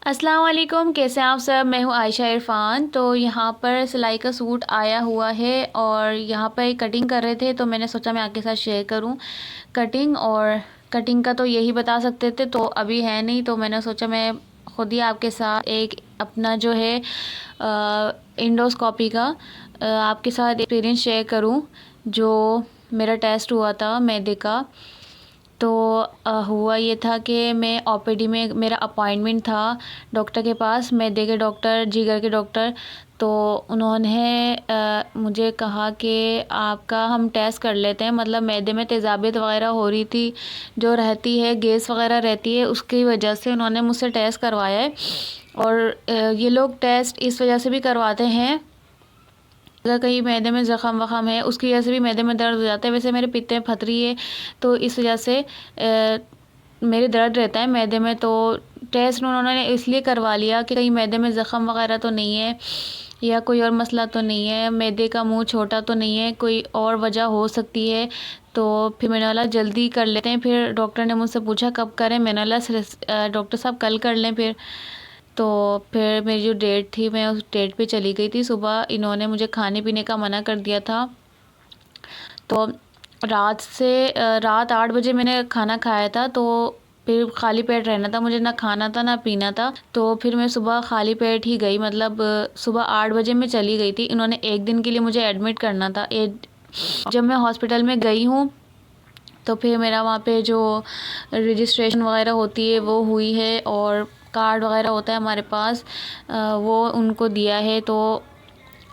अस्सलाम वालेकुम, कैसे हैं आप सब। मैं हूँ आयशा इरफ़ान। तो यहाँ पर सिलाई का सूट आया हुआ है और यहाँ पर कटिंग कर रहे थे, तो मैंने सोचा मैं आपके साथ शेयर करूँ कटिंग का तो यही बता सकते थे, तो अभी है नहीं, तो मैंने सोचा मैं ख़ुद ही आपके साथ एक अपना जो है इंडोस्कोपी का आपके साथ एक्सपीरियंस शेयर करूँ। जो मेरा टेस्ट हुआ था मैदे का, तो हुआ ये था कि मैं ओपीडी में मेरा अपॉइंटमेंट था डॉक्टर के पास, मैदे के डॉक्टर, जिगर के डॉक्टर। तो उन्होंने मुझे कहा कि आपका हम टेस्ट कर लेते हैं, मतलब मैदे में तेज़ाबियत वगैरह हो रही थी, जो रहती है गैस वगैरह रहती है, उसकी वजह से उन्होंने मुझसे टेस्ट करवाया है। और ये लोग टेस्ट इस वजह से भी करवाते हैं, अगर कहीं मैदे में ज़ख़म वख़म है उसकी वजह से भी मैदे में दर्द हो जाता है। वैसे मेरे पित्त में पथरी है, तो इस वजह से मेरे दर्द रहता है मैदे में। तो टेस्ट उन्होंने इसलिए करवा लिया कि कहीं मैदे में ज़ख़म वगैरह तो नहीं है, या कोई और मसला तो नहीं है, मैदे का मुंह छोटा तो नहीं है, कोई और वजह हो सकती है। तो फिर मैंने बोला जल्दी कर लेते हैं। फिर डॉक्टर ने मुझसे पूछा कब करें, मैंने बोला डॉक्टर साहब कल कर लें फिर। तो फिर मेरी जो डेट थी मैं उस डेट पे चली गई थी। सुबह इन्होंने मुझे खाने पीने का मना कर दिया था, तो रात 8 बजे मैंने खाना खाया था, तो फिर खाली पेट रहना था मुझे, ना खाना था ना पीना था। तो फिर मैं सुबह खाली पेट ही गई, मतलब सुबह 8 बजे मैं चली गई थी। इन्होंने एक दिन के लिए मुझे एडमिट करना था। जब मैं हॉस्पिटल में गई हूँ तो फिर मेरा वहाँ पे जो रजिस्ट्रेशन वगैरह होती है वो हुई है, और कार्ड वगैरह होता है हमारे पास, वो उनको दिया है। तो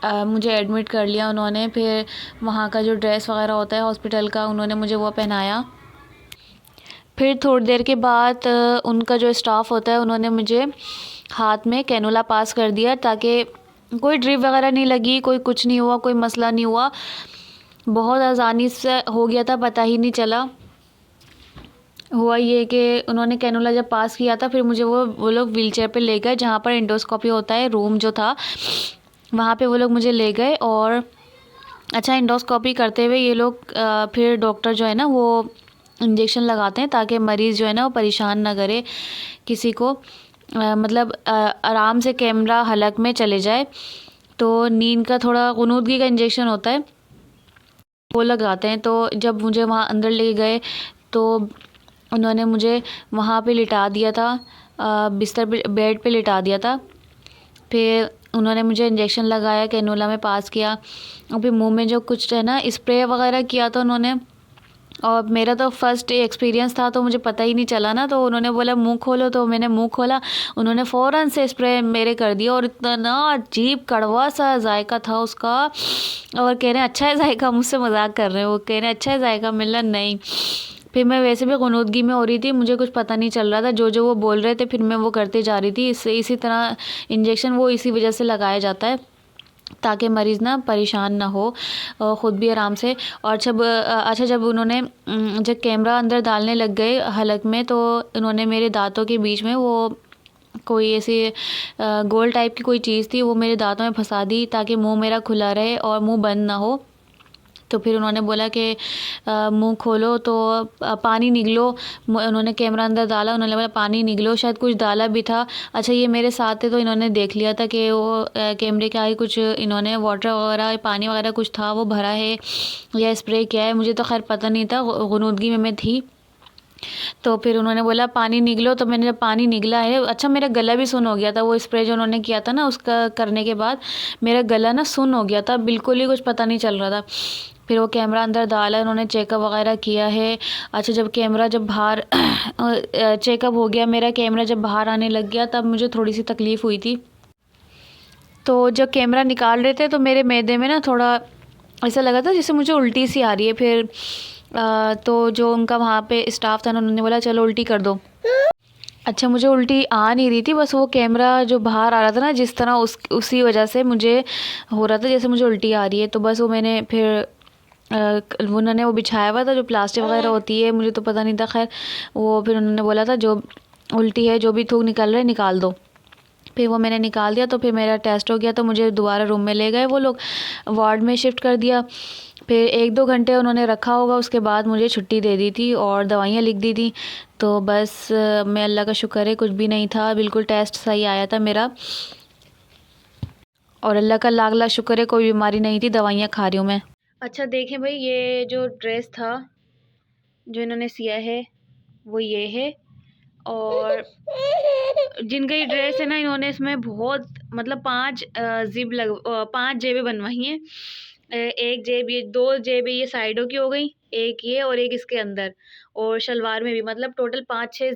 मुझे एडमिट कर लिया उन्होंने। फिर वहाँ का जो ड्रेस वगैरह होता है हॉस्पिटल का, उन्होंने मुझे वो पहनाया। फिर थोड़ी देर के बाद उनका जो स्टाफ़ होता है उन्होंने मुझे हाथ में कैनुला पास कर दिया, ताकि कोई ड्रिप वगैरह नहीं लगी, कोई कुछ नहीं हुआ, कोई मसला नहीं हुआ, बहुत आसानी से हो गया था, पता ही नहीं चला। हुआ ये कि उन्होंने कैनुला जब पास किया था, फिर मुझे वो लोग व्हीलचेयर पे ले गए, जहाँ पर इंडोस्कोपी होता है रूम जो था, वहाँ पे वो लोग मुझे ले गए। और अच्छा, इंडोस्कोपी करते हुए ये लोग फिर डॉक्टर जो है ना वो इंजेक्शन लगाते हैं, ताकि मरीज़ जो है ना वो परेशान ना करे किसी को, मतलब आराम से कैमरा हलक में चले जाए। तो नींद का थोड़ा गुनूदगी का इंजेक्शन होता है, वो लगाते हैं। तो जब मुझे वहाँ अंदर ले गए तो उन्होंने मुझे वहाँ पे लिटा दिया था, बिस्तर पे बेड पे लिटा दिया था। फिर उन्होंने मुझे इंजेक्शन लगाया, कैनुला में पास किया, और फिर मुंह में जो कुछ है ना स्प्रे वगैरह किया था उन्होंने। और मेरा तो फर्स्ट एक्सपीरियंस था, तो मुझे पता ही नहीं चला ना, तो उन्होंने बोला मुंह खोलो, तो मैंने मुंह खोला, उन्होंने फ़ौरन से स्प्रे मेरे कर दिया, और इतना अजीब कड़वा सा जायका था उसका। और कह रहे हैं अच्छा है जायका, मुझसे मजाक कर रहे हैं, वो कह रहे हैं अच्छा है जायका, मिला नहीं। फिर मैं वैसे भी गुनूदगी में हो रही थी, मुझे कुछ पता नहीं चल रहा था, जो जो वो बोल रहे थे फिर मैं वो करते जा रही थी। इसी तरह इंजेक्शन वो इसी वजह से लगाया जाता है, ताकि मरीज़ ना परेशान ना हो, ख़ुद भी आराम से। और जब उन्होंने जब कैमरा अंदर डालने लग गए हलक में, तो उन्होंने मेरे दांतों के बीच में वो कोई ऐसी गोल टाइप की कोई चीज़ थी, वो मेरे दांतों में फंसा दी, ताकि मुंह मेरा खुला रहे और मुंह बंद ना हो। तो फिर उन्होंने बोला कि मुंह खोलो, तो पानी निगलो। उन्होंने कैमरा अंदर डाला, उन्होंने बोला पानी निगलो, शायद कुछ डाला भी था। अच्छा, ये मेरे साथ थे तो इन्होंने देख लिया था कि वो कैमरे के आगे कुछ इन्होंने वाटर वगैरह पानी वगैरह कुछ था वो भरा है या स्प्रे किया है, मुझे तो खैर पता नहीं था, गुनूदगी में मैं थी। तो फिर उन्होंने बोला पानी निगलो, तो मैंने जब पानी निगला है, अच्छा मेरा गला भी सुन हो गया था, वो स्प्रे जो उन्होंने किया था ना उसका करने के बाद मेरा गला ना सुन हो गया था, बिल्कुल ही कुछ पता नहीं चल रहा था। फिर वो कैमरा अंदर डाला, उन्होंने चेकअप वगैरह किया है। अच्छा, जब बाहर चेकअप हो गया मेरा, कैमरा जब बाहर आने लग गया, तब मुझे थोड़ी सी तकलीफ़ हुई थी। तो जब कैमरा निकाल रहे थे तो मेरे मैदे में ना थोड़ा ऐसा लगा था जैसे मुझे उल्टी सी आ रही है। फिर तो जो उनका वहाँ पे स्टाफ था ना, उन्होंने बोला चलो उल्टी कर दो। अच्छा, मुझे उल्टी आ नहीं रही थी, बस वो कैमरा जो बाहर आ रहा था ना जिस तरह उसी वजह से मुझे हो रहा था जैसे मुझे उल्टी आ रही है। तो बस वो मैंने फिर उन्होंने वो बिछाया हुआ था जो प्लास्टिक वगैरह होती है, मुझे तो पता नहीं था, खैर वो फिर उन्होंने बोला था जो उल्टी है, जो भी थूक निकल रहा है निकाल दो। फिर वो मैंने निकाल दिया। तो फिर मेरा टेस्ट हो गया तो मुझे दोबारा रूम में ले गए वो लोग, वार्ड में शिफ्ट कर दिया। फिर 1-2 घंटे उन्होंने रखा होगा, उसके बाद मुझे छुट्टी दे दी थी और दवाइयाँ लिख दी थी। तो बस मैं अल्लाह का शुक्र है कुछ भी नहीं था, बिल्कुल टेस्ट सही आया था मेरा, और अल्लाह का लाख लाख शुक्र है कोई बीमारी नहीं थी, दवाइयाँ खा रही हूँ मैं। अच्छा देखें भाई, ये जो ड्रेस था जो इन्होंने सिया है वो ये है, और जिनका ये ड्रेस है ना, इन्होंने इसमें बहुत मतलब 5 जेबें बनवाई हैं। एक जेब, ये 2 जेबें ये साइडों की हो गई, एक ये और एक इसके अंदर, और शलवार में भी मतलब टोटल 5-6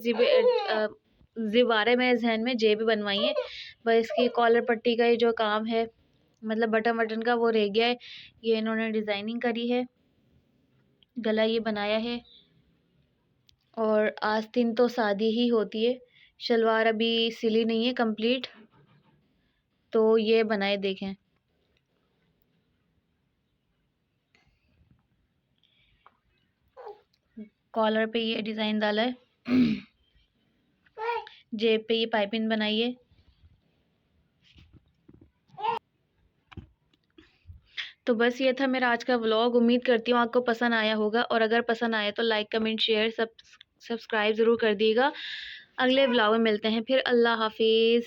जिब आ रहे हैं मेरे जहन में, जेबें बनवाई हैं। बस इसकी कॉलर पट्टी का ये जो काम है, मतलब बटन वटन का, वो रह गया है। ये इन्होंने डिज़ाइनिंग करी है, गला ये बनाया है, और आस्तीन तो सादी ही होती है, शलवार अभी सिली नहीं है कंप्लीट। तो ये बनाए देखें, कॉलर पे ये डिज़ाइन डाला है, जेब पे ये पाइपिंग बनाई है। तो बस ये था मेरा आज का व्लॉग, उम्मीद करती हूँ आपको पसंद आया होगा, और अगर पसंद आया तो लाइक कमेंट शेयर सब्सक्राइब ज़रूर कर दिएगा। अगले व्लॉग में मिलते हैं फिर, अल्लाह हाफिज़।